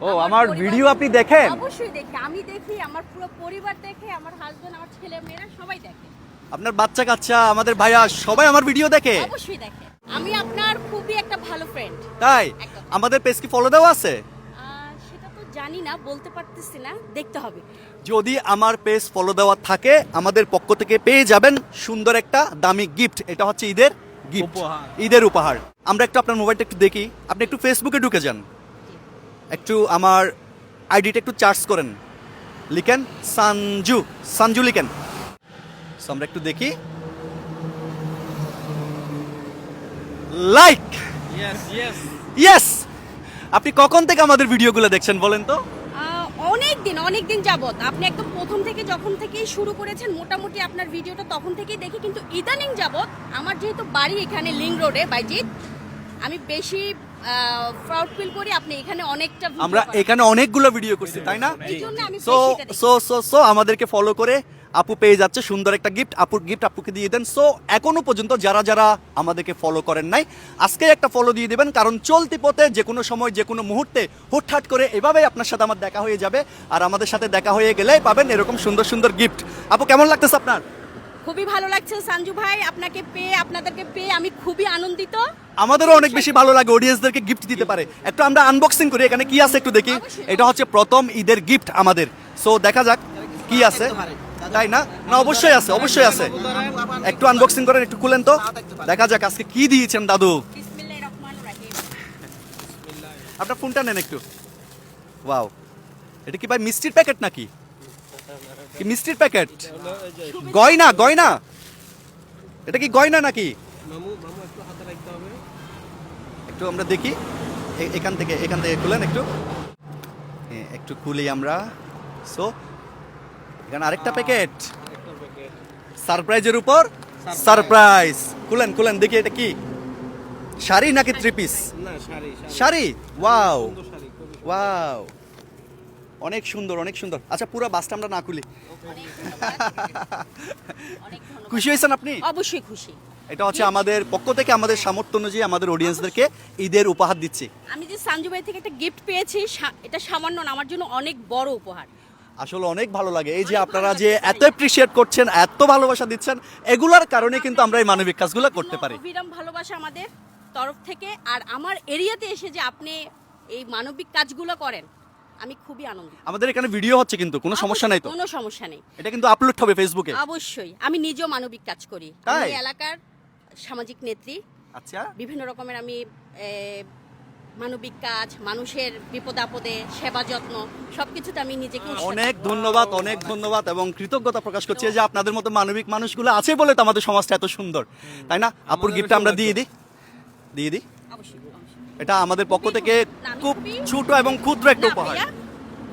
ও আমার ভিডিও আপনি দেখেন? অবশ্যই দেখি, আমি দেখি, আমার পুরো পরিবার দেখে, আমার হাজবেন্ড, আমার ছেলে মেয়েরা সবাই দেখে। আপনার বাচ্চা কাচ্চা, আমাদের ভাইয়া সবাই আমার ভিডিও দেখে? অবশ্যই দেখে। আমি আপনার খুবই একটা ভালো ফ্রেন্ড। তাই? একদম। আমাদের পেজ কি ফলো দেওয়া আছে? সেটা তো জানি না, বলতে পারতেছি না, দেখতে হবে। যদি আমার পেজ ফলো দেওয়া থাকে আমাদের পক্ষ থেকে পেয়ে যাবেন সুন্দর একটা দামি গিফট। এটা হচ্ছে ঈদের গিফট, ঈদের উপহার। আমরা একটু আপনার মোবাইলটা একটু দেখি, আপনি একটু ফেসবুকে ঢুকে যান, একটু আমার আইডিটা একটু চার্জ করেন, লিখেন সঞ্জু, সঞ্জু লিখেন। So, আমরা একটু দেখি, লাইক, ইয়েস। আপনি কখন থেকে আমাদের ভিডিওগুলো দেখছেন বলেন তো? অনেক দিন যাবত। আপনি একদম প্রথম থেকে যখন থেকেই শুরু করেছেন মোটামুটি আপনার ভিডিওটা তখন থেকেই দেখি, কিন্তু ইদানিং যাবত আমার যেহেতু বাড়ি এখানে লিংক রোডে বাইজিৎ, আমি বেশি প্রাউড ফিল করি আপনি এখানে অনেকটা ভিডিও আমরা এখানে অনেকগুলো ভিডিও করছি, তাই না? এইজন্য আমি সো বেশি এটা দেখি। সো সো সো আমাদেরকে ফলো করে আপু পেয়ে যাচ্ছে সুন্দর একটা গিফট। আপুর গিফট আপুকে দিয়ে দেন। সো এখনো পর্যন্ত যারা যারা আমাদেরকে ফলো করেন নাই, আজকে একটা ফলো দিয়ে দিবেন, কারণ চলতি পথে যে কোনো সময় যে কোনো মুহূর্তে হুটহাট করে এভাবেই আপনার সাথে আমার দেখা হয়ে যাবে, আর আমাদের সাথে দেখা হয়ে গেলে পাবেন এরকম সুন্দর সুন্দর গিফট। আপু কেমন লাগতেছে আপনার? খুবই ভালো লাগছে সঞ্জু ভাই, আপনাকে পেয়ে, আপনাদেরকে পেয়ে আমি খুবই আনন্দিত। আমাদেরও অনেক বেশি ভালো লাগে অডিয়েন্সদেরকে গিফট দিতে পারে। একটু আমরা আনবক্সিং করি, এখানে কি আছে একটু দেখি। এটা হচ্ছে প্রথম ঈদের গিফট আমাদের। সো দেখা যাক কি আছে, তাই না? না অবশ্যই আছে, অবশ্যই আছে। একটু আনবক্সিং করেন, একটু খুলেন তো, দেখা যাক আজকে কি দিয়েছেন দাদু। বিসমিল্লাহির রহমানির রহিম। আপনার ফোনটা নেন একটু। ওয়াও, এটা কি ভাই মিষ্টির প্যাকেট নাকি? কি মিষ্টির প্যাকেট? গয়না, গয়না? এটা কি গয়না নাকি? একটু আমরা দেখি, এখান থেকে খুলেন একটু, একটু খুলি আমরা। সো এখানে আরেকটা প্যাকেট, সারপ্রাইজের উপর সারপ্রাইজ। খুলেন খুলেন দেখি, এটা কি শাড়ি নাকি three piece? Sari. Wow wow, অনেক সুন্দর, অনেক সুন্দর। আচ্ছা পুরো বাসটা আমরা না খুলি। খুশি হয়েছেন আপনি? অবশ্যই খুশি। এটা হচ্ছে আমাদের পক্ষ থেকে আমাদের সামর্থ্য অনুযায়ী আমাদের অডিয়েন্সদেরকে ঈদের উপহার দিচ্ছি। আমি যে সঞ্জু ভাই থেকে একটা গিফট পেয়েছি, এটা সামান্য না, আমার জন্য অনেক বড় উপহার। আসলে অনেক ভালো লাগে এই যে আপনারা যে এত অ্যাপ্রিশিয়েট করছেন, এত ভালোবাসা দিচ্ছেন, এগুলার কারণে কিন্তু আমরা এই মানবিক কাজগুলো করতে পারি। অবিরাম ভালোবাসা আমাদের তরফ থেকে, আর আমার এরিয়াতে এসে যে আপনি এই মানবিক কাজগুলো করেন, আমি খুবই আনন্দিত। আমাদের এখানে ভিডিও হচ্ছে কিন্তু কোনো সমস্যা নাই তো? কোনো সমস্যা নেই, এটা কিন্তু আপলোড হবে ফেসবুকে। অবশ্যই। আমি নিজেও মানবিক কাজ করি, তাই? আমি এলাকার সামাজিক নেত্রী। আচ্ছা, বিভিন্ন রকমের আমি মানবিক কাজ, মানুষের বিপদ আপদে সেবা যত্ন সবকিছুতে আমি নিজেকে অনেক ধন্যবাদ, অনেক ধন্যবাদ এবং কৃতজ্ঞতা প্রকাশ করছি যে আপনাদের মতো মানবিক মানুষগুলো আছে বলে তো আমাদের সমাজটা এত সুন্দর, তাই না? আপুর গিফটটা আমরা দিয়ে দিই। অবশ্যই। এটা আমাদের পক্ষ থেকে খুব ছোট এবং ক্ষুদ্র একটা উপহার।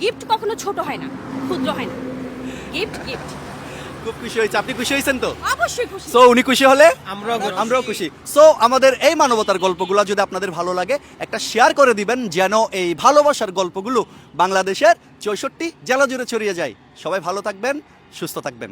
গিফট কখনো ছোট হয় না, ক্ষুদ্র হয় না, গিফট গিফট। খুব খুশি হয়েছে, আপনি খুশি হয়েছেন তো? অবশ্যই খুশি। সো উনি খুশি হলে আমরাও খুশি। সো আমাদের এই মানবতার গল্পগুলো যদি আপনাদের ভালো লাগে, একটা শেয়ার করে দিবেন যেন এই ভালোবাসার গল্পগুলো বাংলাদেশের 64 জেলা জুড়ে ছড়িয়ে যায়। সবাই ভালো থাকবেন, সুস্থ থাকবেন।